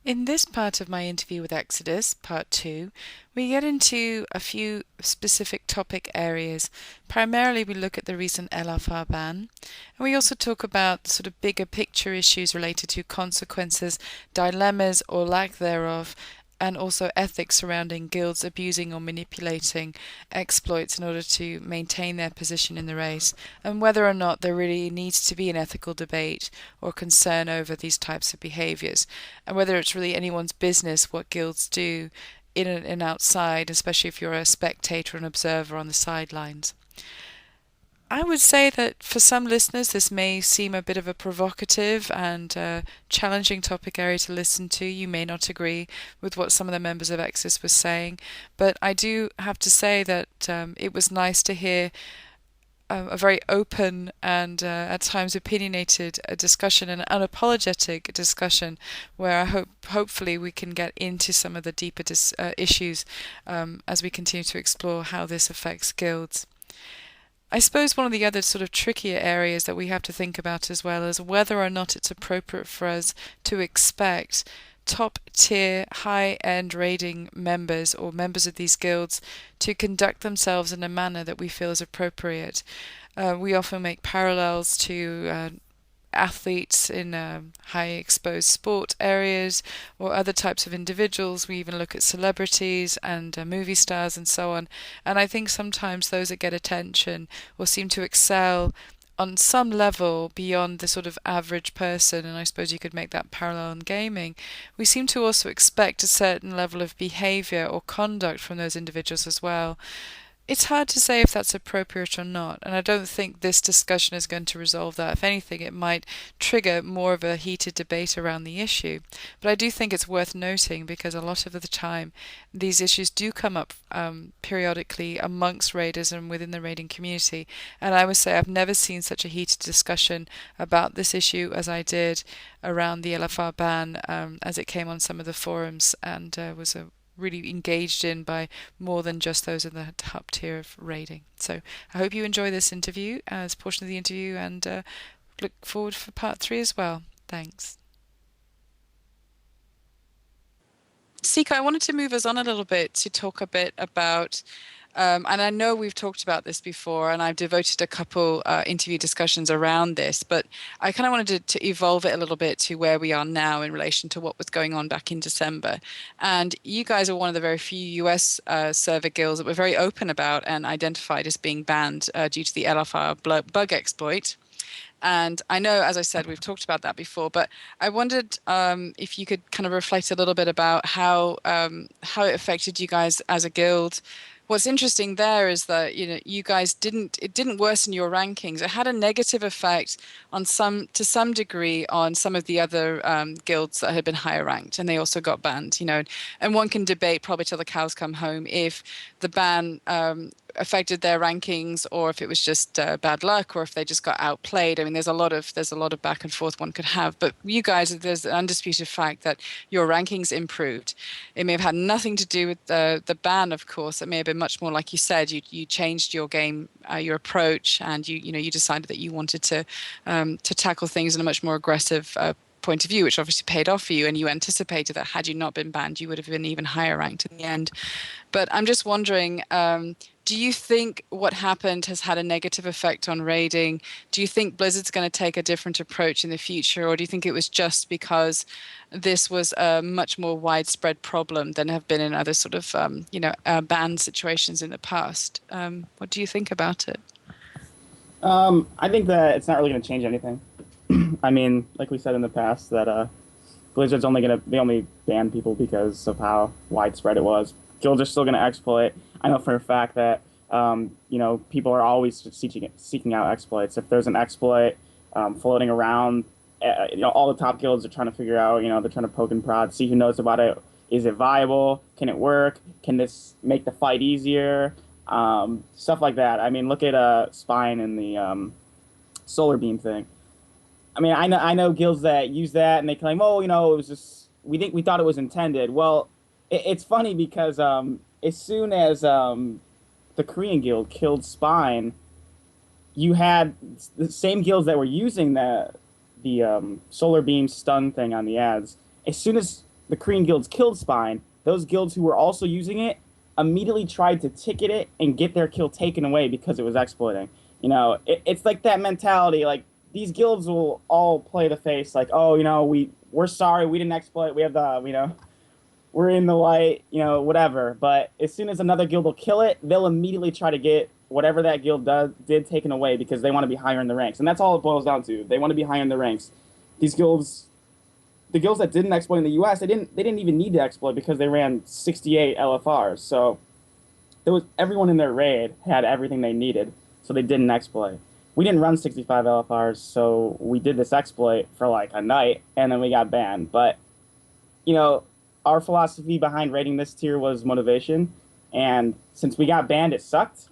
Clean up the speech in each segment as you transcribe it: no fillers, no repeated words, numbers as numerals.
In this part of my interview with Exodus, part two, we get into a few specific topic areas. Primarily, we look at the recent LFR ban, and we also talk about sort of bigger picture issues related to consequences, dilemmas, or lack thereof, and also ethics surrounding guilds abusing or manipulating exploits in order to maintain their position in the race, and whether or not there really needs to be an ethical debate or concern over these types of behaviours, and whether it's really anyone's business what guilds do in and outside, especially if you're a spectator and observer on the sidelines. I would say that for some listeners, this may seem a bit of a provocative and challenging topic area to listen to. You may not agree with what some of the members of Exis were saying, but I do have to say that it was nice to hear a very open and at times opinionated discussion, an unapologetic discussion, where I hopefully we can get into some of the deeper issues as we continue to explore how this affects guilds. I suppose one of the other sort of trickier areas that we have to think about as well is whether or not it's appropriate for us to expect top tier, high end raiding members or members of these guilds to conduct themselves in a manner that we feel is appropriate. We often make parallels to athletes in high exposed sport areas or other types of individuals. We even look at celebrities and movie stars and so on. And I think sometimes those that get attention or seem to excel on some level beyond the sort of average person, and I suppose you could make that parallel in gaming, we seem to also expect a certain level of behavior or conduct from those individuals as well. It's hard to say if that's appropriate or not, and I don't think this discussion is going to resolve that. If anything, it might trigger more of a heated debate around the issue. But I do think it's worth noting because a lot of the time these issues do come up periodically amongst raiders and within the raiding community. And I would say I've never seen such a heated discussion about this issue as I did around the LFR ban as it came on some of the forums and was a really engaged in by more than just those in the top tier of rating. So I hope you enjoy this interview as portion of the interview and look forward for part three as well. Thanks. Cika, I wanted to move us on a little bit to talk a bit about and I know we've talked about this before, and I've devoted a couple interview discussions around this, but I kind of wanted to evolve it a little bit to where we are now in relation to what was going on back in December. And you guys are one of the very few US server guilds that were very open about and identified as being banned due to the LFR bug exploit. And I know, as I said, we've talked about that before, but I wondered if you could kind of reflect a little bit about how it affected you guys as a guild. What's interesting there is that you guys didn't worsen your rankings. It had a negative effect on to some degree on some of the other guilds that had been higher ranked, and they also got banned. And one can debate probably till the cows come home if the ban affected their rankings or if it was just bad luck or if they just got outplayed. I mean, there's a lot of back and forth one could have, but you guys, there's an undisputed fact that your rankings improved. It may have had nothing to do with the ban, of course. It may have been much more like you said, you changed your game, your approach, and you decided that you wanted to tackle things in a much more aggressive point of view, which obviously paid off for you, and you anticipated that had you not been banned, you would have been even higher ranked in the end. But I'm just wondering, do you think what happened has had a negative effect on raiding? Do you think Blizzard's going to take a different approach in the future, or do you think it was just because this was a much more widespread problem than have been in other sort of ban situations in the past? What do you think about it? I think that it's not really going to change anything. I mean, like we said in the past, that Blizzard's they only ban people because of how widespread it was. Guilds are still gonna exploit. I know for a fact that people are always seeking out exploits. If there's an exploit floating around, all the top guilds are trying to figure out. They're trying to poke and prod, see who knows about it. Is it viable? Can it work? Can this make the fight easier? Stuff like that. I mean, look at Spine and the solar beam thing. I mean, I know guilds that use that and they claim, oh, it was just we thought it was intended. Well, it's funny because as soon as the Korean guild killed Spine, you had the same guilds that were using the solar beam stun thing on the ads. As soon as the Korean guilds killed Spine, those guilds who were also using it immediately tried to ticket it and get their kill taken away because it was exploiting. It's like that mentality. Like these guilds will all play the face, like, oh, we're sorry, we didn't exploit. We have we're in the light, whatever. But as soon as another guild will kill it, they'll immediately try to get whatever that guild did taken away because they want to be higher in the ranks, and that's all it boils down to. They want to be higher in the ranks. These guilds, the guilds that didn't exploit in the U.S., they didn't even need to exploit because they ran 68 LFRs. So there was everyone in their raid had everything they needed, so they didn't exploit. We didn't run 65 LFRs, so we did this exploit for like a night, and then we got banned. But our philosophy behind rating this tier was motivation, and since we got banned, it sucked,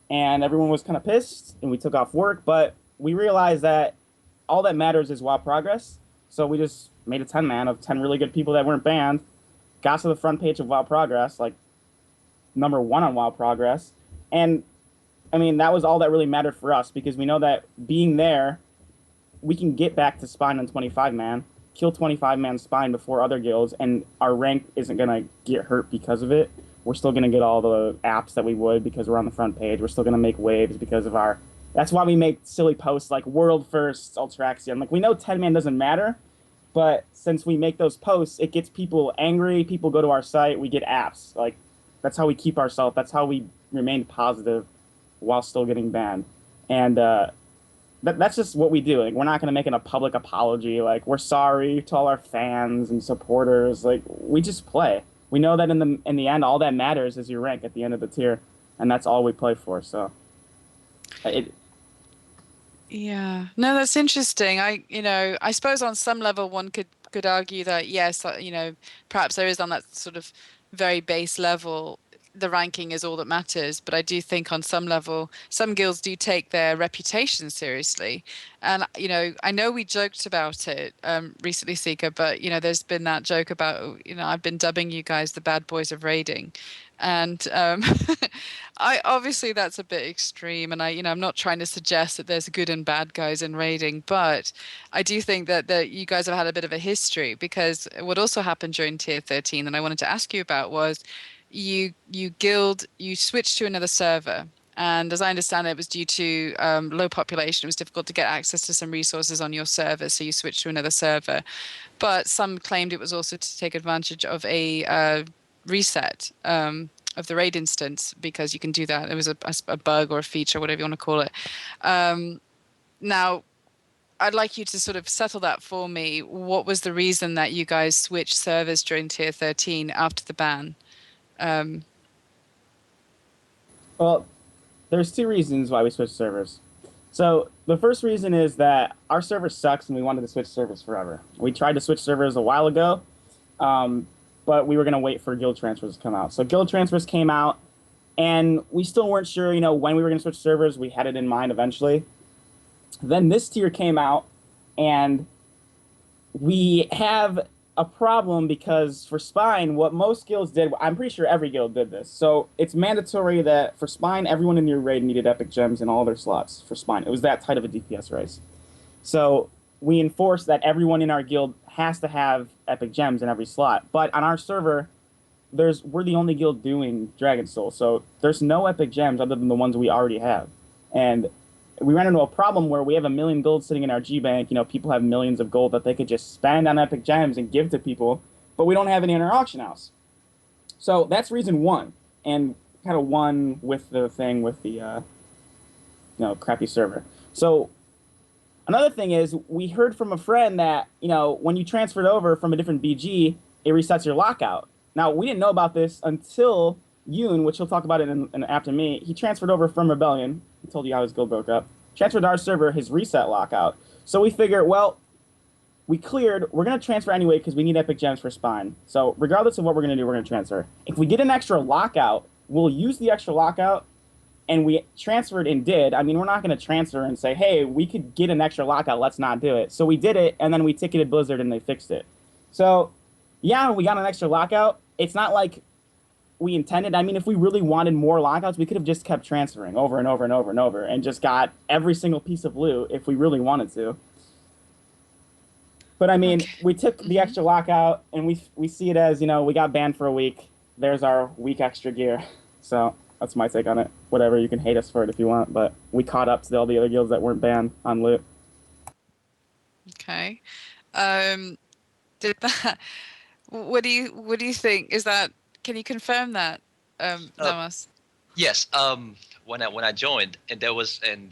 and everyone was kind of pissed, and we took off work. But we realized that all that matters is WoW progress, so we just made a 10-man of 10 really good people that weren't banned, got to the front page of WoW progress, like #1 on WoW progress, and I mean that was all that really mattered for us because we know that being there, we can get back to Spine on 25-man, kill 25-man Spine before other guilds, and our rank isn't gonna get hurt because of it. We're still gonna get all the apps that we would because we're on the front page. We're still gonna make waves because of our. That's why we make silly posts like world first Ultraxion. Like we know 10-man doesn't matter, but since we make those posts, it gets people angry. People go to our site. We get apps. Like that's how we keep ourselves. That's how we remain positive while still getting banned. And that's just what we do. Like we're not going to make a public apology. Like we're sorry to all our fans and supporters. Like we just play. We know that in the end, all that matters is your rank at the end of the tier, and that's all we play for. So it. Yeah. No, that's interesting. I suppose on some level one could argue that yes, perhaps there is on that sort of very base level, the ranking is all that matters. But I do think on some level, some guilds do take their reputation seriously. And, I know we joked about it recently, Cika, but, there's been that joke about, I've been dubbing you guys the bad boys of raiding. And I obviously that's a bit extreme, and I'm not trying to suggest that there's good and bad guys in raiding, but I do think that you guys have had a bit of a history because what also happened during tier 13, and I wanted to ask you about was you switched to another server. And as I understand it, was due to low population. It was difficult to get access to some resources on your server, so you switched to another server. But some claimed it was also to take advantage of a reset of the raid instance because you can do that. It was a bug or a feature, whatever you want to call it. Now, I'd like you to sort of settle that for me. What was the reason that you guys switched servers during tier 13 after the ban? Well, there's two reasons why we switched servers. So the first reason is that our server sucks and we wanted to switch servers forever. We tried to switch servers a while ago, but we were going to wait for guild transfers to come out. So guild transfers came out, and we still weren't sure, when we were going to switch servers. We had it in mind eventually. Then this tier came out, and we have a problem because for Spine, what most guilds did, I'm pretty sure every guild did this. So it's mandatory that for Spine, everyone in your raid needed epic gems in all their slots for Spine. It was that tight of a DPS race. So we enforced that everyone in our guild has to have epic gems in every slot. But on our server, we're the only guild doing Dragon Soul. So there's no epic gems other than the ones we already have. And we ran into a problem where we have 1 million gold sitting in our G Bank. People have millions of gold that they could just spend on epic gems and give to people, but we don't have any in our auction house. So that's reason one, and kind of one with the thing with the crappy server. So another thing is we heard from a friend that when you transferred over from a different BG, it resets your lockout. Now we didn't know about this until Yoon, which he'll talk about it in after me. He transferred over from Rebellion. He told you how his guild broke up. Transferred to our server, his reset lockout. So we figured, well, we cleared. We're going to transfer anyway because we need epic gems for Spine. So regardless of what we're going to do, we're going to transfer. If we get an extra lockout, we'll use the extra lockout. And we transferred and did. I mean, we're not going to transfer and say, hey, we could get an extra lockout. Let's not do it. So we did it, and then we ticketed Blizzard, and they fixed it. So, yeah, we got an extra lockout. It's not like we intended. I mean, if we really wanted more lockouts, we could have just kept transferring over and over and over and over and just got every single piece of loot if we really wanted to. But I mean, Okay. we took the Hmm. extra lockout, and we see it as, we got banned for a week. There's our week extra gear. So that's my take on it. Whatever, you can hate us for it if you want, but we caught up to all the other guilds that weren't banned on loot. Okay. Um, did that, what do you think? Is that, can you confirm that, Uh, Namas? yes. When I joined, and they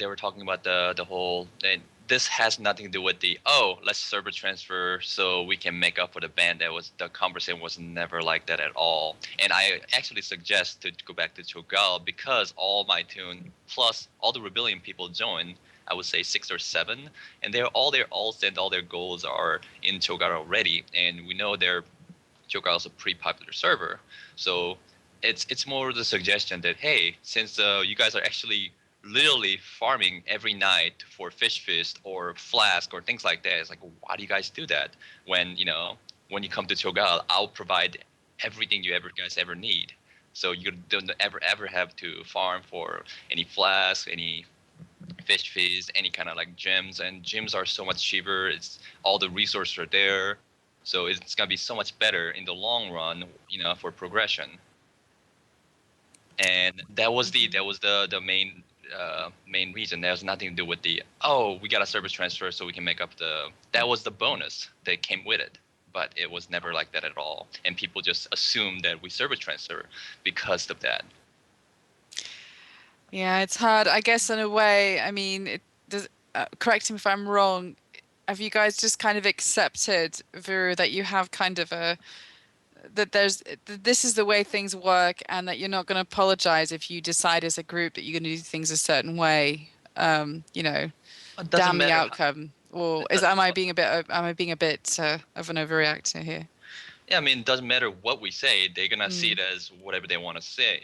were talking about the whole, and this has nothing to do with the, oh, let's server transfer so we can make up for the ban. That was the conversation was never like that at all. And I actually suggest to go back to Cho'Gall because all my tune plus all the rebellion people joined. I would say 6 or 7, and their alts and all their goals are in Cho'Gall already, and we know Cho'Gall is a pretty popular server. So it's more the suggestion that, hey, since you guys are actually literally farming every night for fish fist or flask or things like that, it's like, why do you guys do that when when you come to Cho'Gall, I'll provide everything you guys ever need. So you don't ever have to farm for any flask, any fish fees, any kind of like gems, and gems are so much cheaper. It's all the resources are there, so it's gonna be so much better in the long run, for progression. And that was the main reason. That has nothing to do with the, oh, we got a service transfer so we can make up the. That was the bonus that came with it, but it was never like that at all. And people just assume that we service transfer because of that. Yeah, it's hard. I guess in a way, I mean, correct me if I'm wrong. Have you guys just kind of accepted, Vuru, that you have kind of that this is the way things work, and that you're not going to apologize if you decide as a group that you're going to do things a certain way, It doesn't damn the matter. outcome? Or It is does, am I being a bit of an overreactor here? Yeah, I mean, it doesn't matter what we say; they're gonna see Mm, it as whatever they want to say,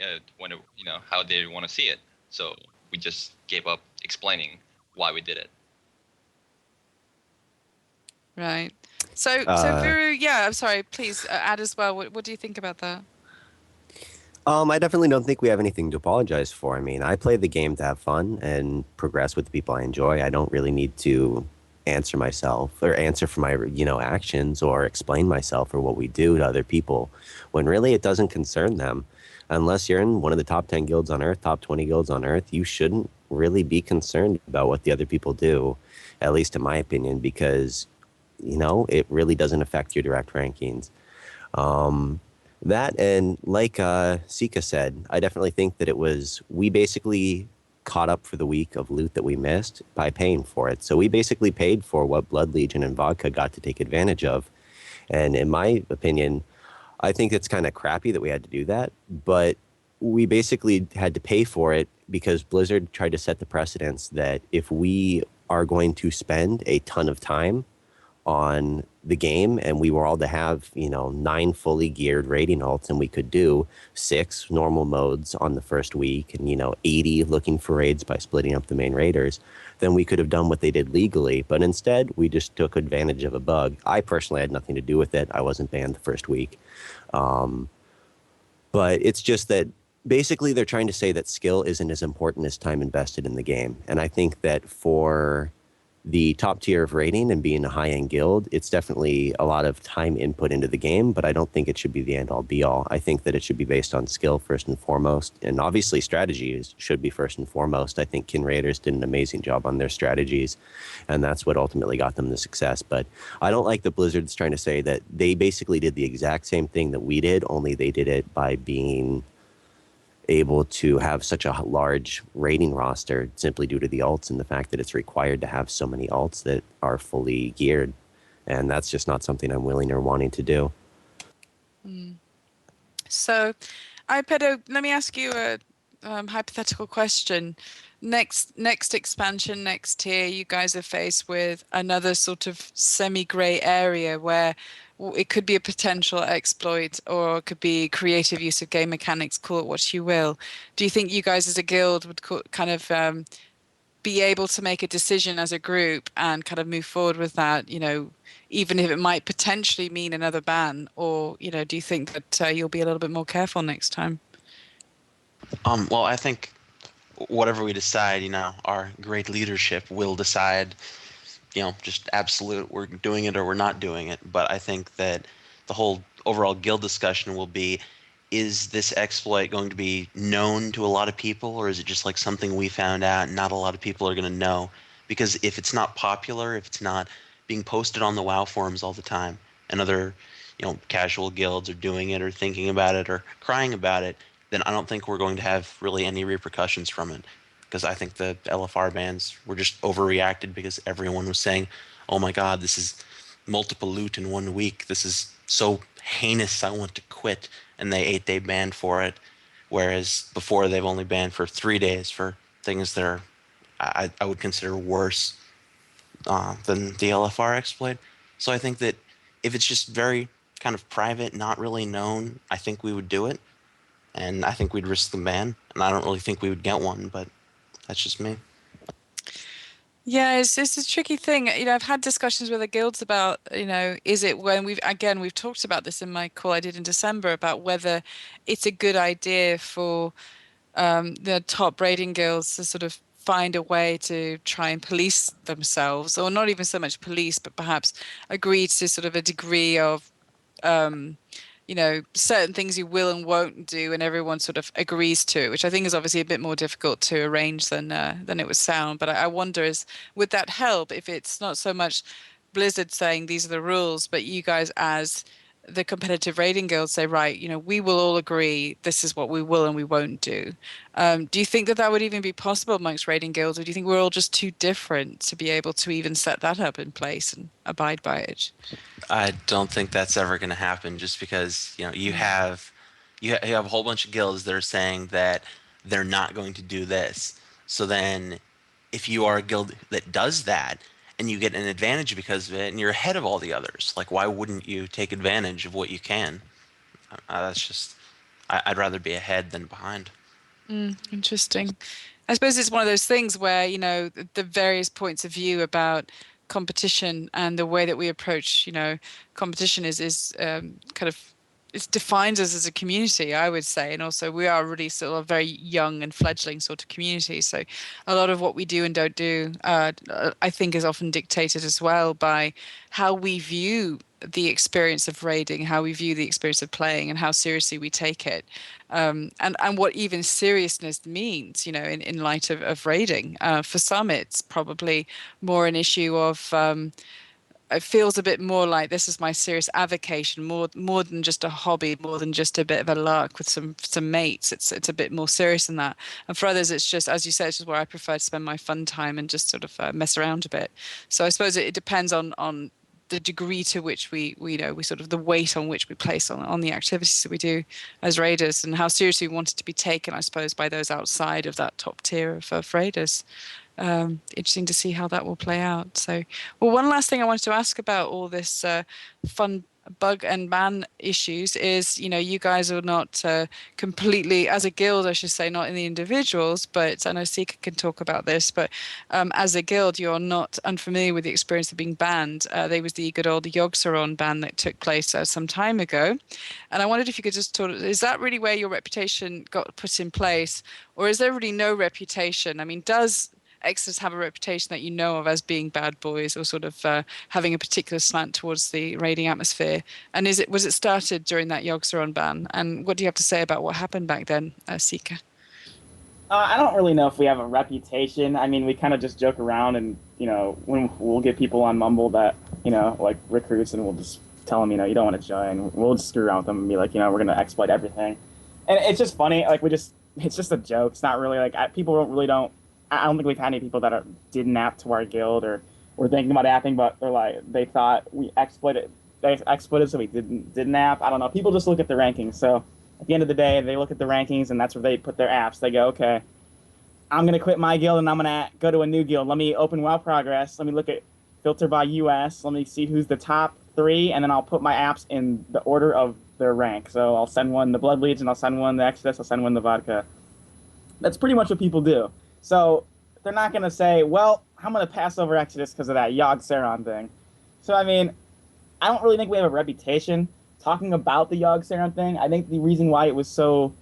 how they want to see it. So we just gave up explaining why we did it. right. So Uh, Vuru, yeah, I'm sorry. Please add as well. What do you think about that? I definitely don't think we have anything to apologize for. I mean, I play the game to have fun and progress with the people I enjoy. I don't really need to answer myself or answer for my, actions or explain myself or what we do to other people when really it doesn't concern them. Unless you're in one of the top 10 guilds on Earth, top 20 guilds on Earth, you shouldn't really be concerned about what the other people do, at least in my opinion, because, it really doesn't affect your direct rankings. Um, that and like Cika said, I definitely think that we basically caught up for the week of loot that we missed by paying for it. So we basically paid for what Blood Legion and Vodka got to take advantage of. And in my opinion, I think it's kind of crappy that we had to do that, but we basically had to pay for it because Blizzard tried to set the precedence that if we are going to spend a ton of time on the game and we were all to have 9 fully geared raiding ults and we could do 6 normal modes on the first week and 80 looking for raids by splitting up the main raiders, then we could have done what they did legally. But instead we just took advantage of a bug. I personally had nothing to do with it. I wasn't banned the first week. But it's just that basically they're trying to say that skill isn't as important as time invested in the game. And I think that for the top tier of rating and being a high-end guild, it's definitely a lot of time input into the game, but I don't think it should be the end-all be-all. I think that it should be based on skill first and foremost, and obviously strategies should be first and foremost. I think Kin Raiders did an amazing job on their strategies, and that's what ultimately got them the success. But I don't like that Blizzard's trying to say that they basically did the exact same thing that we did, only they did it by being able to have such a large rating roster simply due to the alts and the fact that it's required to have so many alts that are fully geared. And that's just not something I'm willing or wanting to do. Mm. So, Iapeto, let me ask you a hypothetical question. Next expansion, next tier, you guys are faced with another sort of semi-gray area where it could be a potential exploit or it could be creative use of game mechanics, call it what you will. Do you think you guys as a guild would kind of be able to make a decision as a group and kind of move forward with that, even if it might potentially mean another ban? Or, do you think that you'll be a little bit more careful next time? Well, I think whatever we decide, our great leadership will decide just absolute, we're doing it or we're not doing it. But I think that the whole overall guild discussion will be, is this exploit going to be known to a lot of people, or is it just like something we found out and not a lot of people are going to know? Because if it's not popular, if it's not being posted on the WoW forums all the time, and other, casual guilds are doing it or thinking about it or crying about it, then I don't think we're going to have really any repercussions from it. Because I think the LFR bans were just overreacted because everyone was saying, "Oh my God, this is multiple loot in 1 week. This is so heinous. I want to quit." And they 8-day banned for it, whereas before they've only banned for 3 days for things that are I would consider worse than the LFR exploit. So I think that if it's just very kind of private, not really known, I think we would do it, and I think we'd risk the ban. And I don't really think we would get one, but that's just me. Yeah, it's a tricky thing. I've had discussions with the guilds about, is it when we've talked about this in my call I did in December about whether it's a good idea for the top raiding guilds to sort of find a way to try and police themselves, or not even so much police, but perhaps agree to sort of a degree of um, certain things you will and won't do, and everyone sort of agrees to, which I think is obviously a bit more difficult to arrange than it would sound. But I wonder, would that help if it's not so much Blizzard saying these are the rules, but you guys as the competitive raiding guilds say, right, we will all agree this is what we will and we won't do. Do you think that that would even be possible amongst raiding guilds, or do you think we're all just too different to be able to even set that up in place and abide by it? I don't think that's ever going to happen, just because you have a whole bunch of guilds that are saying that they're not going to do this. So then, if you are a guild that does that and you get an advantage because of it, and you're ahead of all the others, like why wouldn't you take advantage of what you can? That's just I'd rather be ahead than behind. Interesting. I suppose it's one of those things where, the various points of view about competition and the way that we approach, competition is kind of it defines us as a community, I would say. And also we are really sort of a very young and fledgling sort of community. So a lot of what we do and don't do, I think is often dictated as well by how we view the experience of raiding, how we view the experience of playing, and how seriously we take it, and what even seriousness means, in light of raiding. For some, it's probably more an issue of it feels a bit more like this is my serious avocation, more than just a hobby, more than just a bit of a lark with some mates. It's a bit more serious than that. And for others, it's just, as you said, it's just where I prefer to spend my fun time and just sort of mess around a bit. So I suppose it depends on the degree to which we sort of the weight on which we place on the activities that we do as raiders, and how seriously we want it to be taken, I suppose, by those outside of that top tier of raiders. Interesting to see how that will play out. So, well, one last thing I wanted to ask about all this fun bug and ban issues is, you guys are not completely, as a guild, I should say, not in the individuals, but I know Cika can talk about this, but as a guild, you're not unfamiliar with the experience of being banned. There was the good old Yogg-Saron ban that took place some time ago. And I wondered if you could just talk, is that really where your reputation got put in place, or is there really no reputation? I mean, does Exodus have a reputation that you know of as being bad boys, or sort of having a particular slant towards the raiding atmosphere? And was it started during that Yogg-Saron ban? And what do you have to say about what happened back then, Cika? I don't really know if we have a reputation. I mean, we kind of just joke around, and when we'll get people on Mumble that like recruits, and we'll just tell them, you don't want to join. We'll just screw around with them and be like, we're gonna exploit everything, and it's just funny. Like it's just a joke. It's not really like people don't. I don't think we've had any people that didn't app to our guild or were thinking about apping, but they thought we exploited. They exploited, so we didn't app. I don't know. People just look at the rankings. So at the end of the day, they look at the rankings, and that's where they put their apps. They go, okay, I'm gonna quit my guild and I'm gonna go to a new guild. Let me open WoW Progress. Let me look at filter by US. Let me see who's the top 3, and then I'll put my apps in the order of their rank. So I'll send one the Blood Legion, I'll send one the Exodus, I'll send one the Vodka. That's pretty much what people do. So they're not going to say, well, I'm going to pass over Exodus because of that Yogg-Saron thing. So, I mean, I don't really think we have a reputation talking about the Yogg-Saron thing. I think the reason why it was so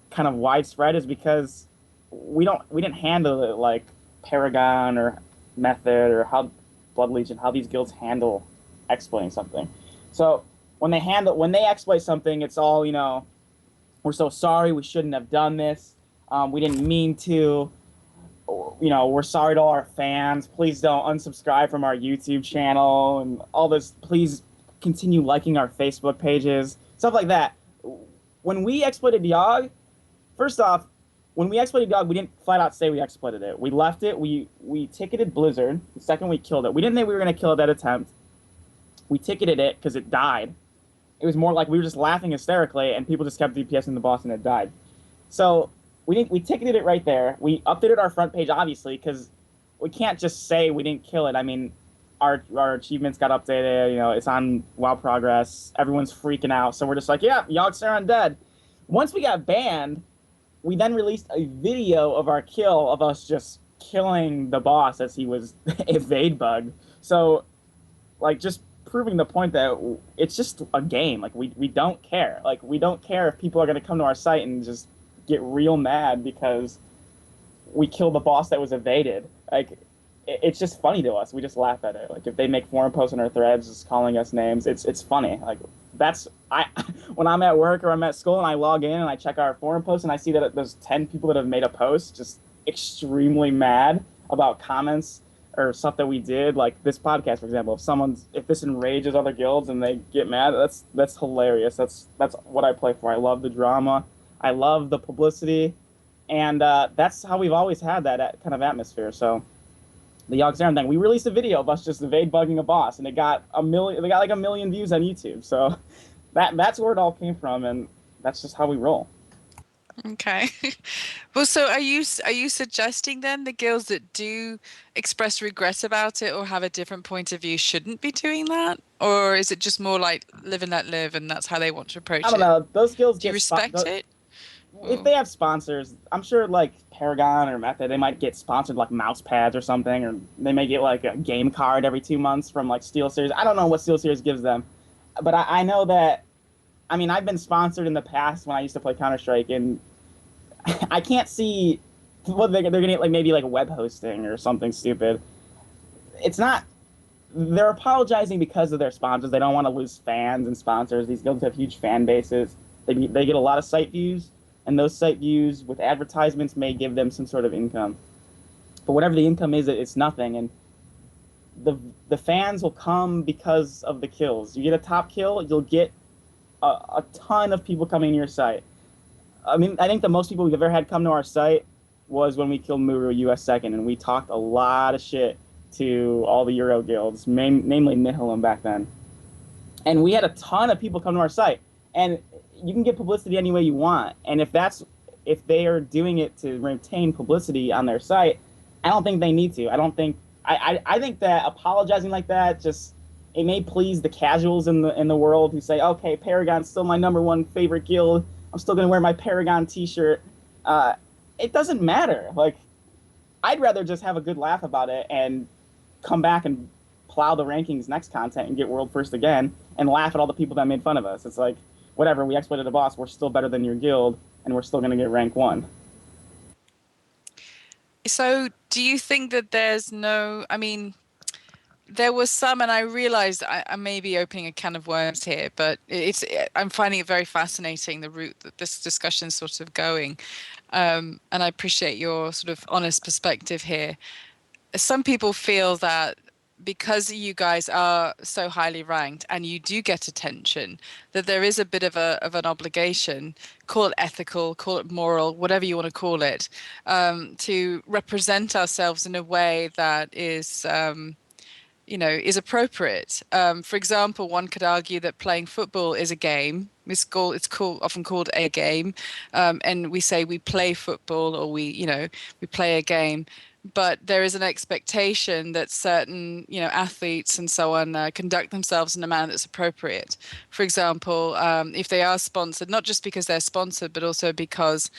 kind of widespread is because we didn't handle it like Paragon or Method or how Blood Legion, how these guilds handle exploiting something. So when they exploit something, it's all, we're so sorry, we shouldn't have done this. We didn't mean to. We're sorry to all our fans. Please don't unsubscribe from our YouTube channel and all this. Please continue liking our Facebook pages, stuff like that. When we exploited Yogg, first off, when we exploited Yogg, we didn't flat out say we exploited it. We left it. We ticketed Blizzard. The second we killed it, we didn't think we were going to kill it that attempt. We ticketed it because it died. It was more like we were just laughing hysterically, and people just kept DPSing the boss, and it died. So we ticketed it right there. We updated our front page, obviously, because we can't just say we didn't kill it. I mean, our achievements got updated. It's on WoW Progress. Everyone's freaking out. So we're just like, yeah, Yogg's undead. Once we got banned, we then released a video of our kill of us just killing the boss as he was evade bug. So, just proving the point that it's just a game. We don't care. We don't care if people are going to come to our site and just get real mad because we killed the boss that was evaded. It's just funny to us. We just laugh at it. If they make forum posts on our threads just calling us names, it's funny. When I'm at work or I'm at school and I log in and I check our forum posts and I see that there's 10 people that have made a post just extremely mad about comments or stuff that we did, like this podcast, for example. If this enrages other guilds and they get mad, that's hilarious. That's what I play for. I love the drama. I love the publicity, and that's how we've always had that kind of atmosphere. So the Yogg Saron thing, we released a video of us just evade bugging a boss, and it got a million views on YouTube. So that's where it all came from, and that's just how we roll. Okay. Well, so are you suggesting then the guilds that do express regret about it or have a different point of view shouldn't be doing that? Or is it just more like live and let live and that's how they want to approach it? I don't know. Those guilds do you respect it? If they have sponsors, I'm sure Paragon or Meta, they might get sponsored mouse pads or something, or they may get a game card every 2 months from SteelSeries. I don't know what SteelSeries gives them, but I know that. I mean, I've been sponsored in the past when I used to play Counter-Strike, and I can't see what they're going to get, maybe web hosting or something stupid. It's not. They're apologizing because of their sponsors. They don't want to lose fans and sponsors. These guilds have huge fan bases. They get a lot of site views, and those site views with advertisements may give them some sort of income. But whatever the income is, it's nothing, and the fans will come because of the kills. You get a top kill, you'll get a ton of people coming to your site. I mean, I think the most people we've ever had come to our site was when we killed Vuru US 2nd, and we talked a lot of shit to all the Euro guilds, namely Nihilum back then. And we had a ton of people come to our site. And you can get publicity any way you want. And if they are doing it to retain publicity on their site, I don't think they need to. I think that apologizing like that it may please the casuals in the world who say, okay, Paragon's still my #1 favorite guild. I'm still going to wear my Paragon t-shirt. It doesn't matter. I'd rather just have a good laugh about it and come back and plow the rankings next content and get world first again and laugh at all the people that made fun of us. It's whatever, we exploited a boss, we're still better than your guild, and we're still going to get rank 1. So do you think that there was some, and I realized I may be opening a can of worms here, but I'm finding it very fascinating, the route that this discussion is sort of going. And I appreciate your sort of honest perspective here. Some people feel that because you guys are so highly ranked and you do get attention, that there is a bit of an obligation, call it ethical, call it moral, whatever you want to call it, to represent ourselves in a way that is is appropriate. For example, one could argue that playing football is a game. It's often called a game, and we say we play football or we play a game. But there is an expectation that certain athletes and so on conduct themselves in a manner that's appropriate. For example, if they are sponsored, not just because they're sponsored, but also because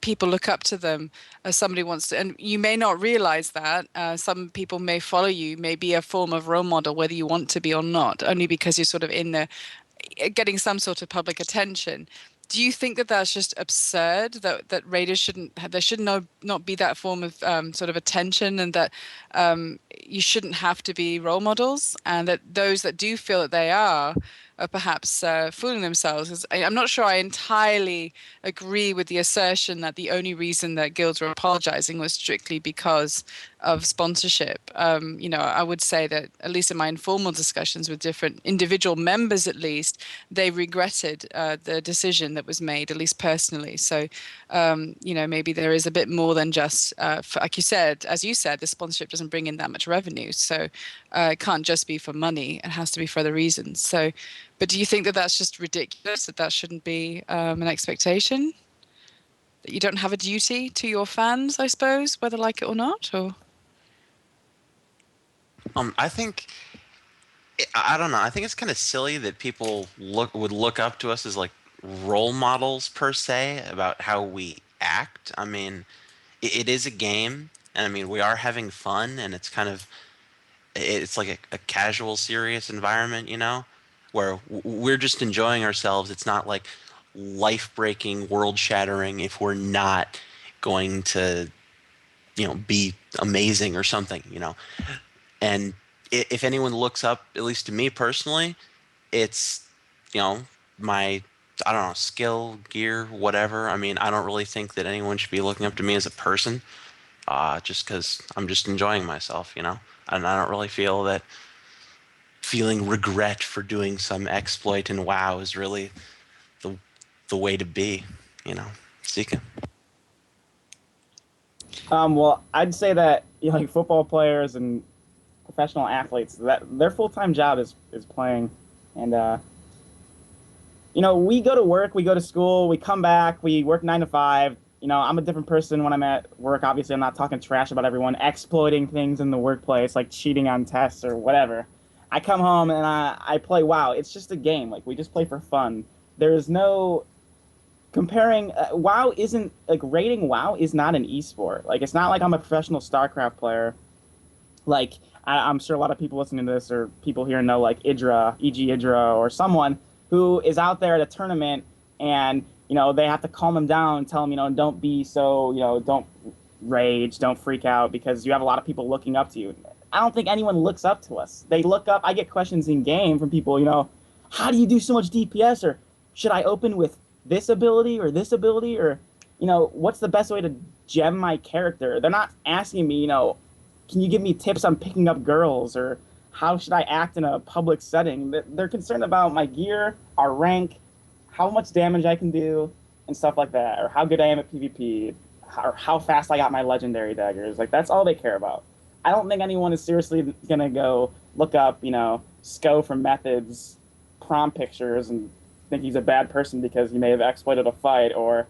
people look up to them as somebody wants to, and you may not realize that some people may follow you, may be a form of role model, whether you want to be or not, only because you're sort of in there getting some sort of public attention. Do you think that that's just absurd? That raiders shouldn't there should not be that form of sort of attention, and that you shouldn't have to be role models, and that those that do feel that they are perhaps fooling themselves? 'Cause I'm not sure I entirely agree with the assertion that the only reason that guilds were apologizing was strictly because of sponsorship. I would say that at least in my informal discussions with different individual members, at least, they regretted the decision that was made, at least personally. So, maybe there is a bit more than just, like you said, as you said, the sponsorship doesn't bring in that much revenue. So it can't just be for money. It has to be for other reasons. So, but do you think that that's just ridiculous, that that shouldn't be an expectation? That you don't have a duty to your fans, I suppose, whether like it or not? Or I think I don't know. I think it's kind of silly that people would look up to us as like role models per se about how we act. I mean, it is a game, and I mean we are having fun, and it's kind of it's like a casual, serious environment, where we're just enjoying ourselves. It's not like life-breaking, world-shattering if we're not going to, be amazing or something, And if anyone looks up, at least to me personally, it's, my, I don't know, skill, gear, whatever. I mean, I don't really think that anyone should be looking up to me as a person, just because I'm just enjoying myself, And I don't really feel that feeling regret for doing some exploit in WoW is really the the way to be, Cika. Well, I'd say that like football players and professional athletes, that their full-time job is playing, and we go to work, we go to school, we come back, we work 9 to 5. I'm a different person when I'm at work. Obviously, I'm not talking trash about everyone exploiting things in the workplace, like cheating on tests or whatever. I come home and I play WoW. It's just a game. Like, we just play for fun. There is no comparing. WoW isn't like rating. WoW is not an esport. Like, it's not like I'm a professional StarCraft player. Like, I'm sure a lot of people listening to this or people here know like Idra, E.G. Idra, or someone who is out there at a tournament and they have to calm them down and tell them, don't be so, don't rage, don't freak out because you have a lot of people looking up to you. I don't think anyone looks up to us. They look up. I get questions in game from people, how do you do so much DPS? Or should I open with this ability or this ability? Or, what's the best way to gem my character? They're not asking me, can you give me tips on picking up girls? Or how should I act in a public setting? They're concerned about my gear, our rank, how much damage I can do, and stuff like that. Or how good I am at PvP, or how fast I got my legendary daggers. Like, that's all they care about. I don't think anyone is seriously going to go look up, Sko from Methods prom pictures and think he's a bad person because he may have exploited a fight or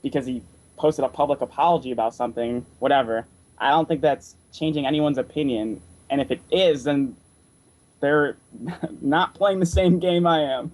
because he posted a public apology about something, whatever. I don't think that's changing anyone's opinion. And if it is, then they're not playing the same game I am.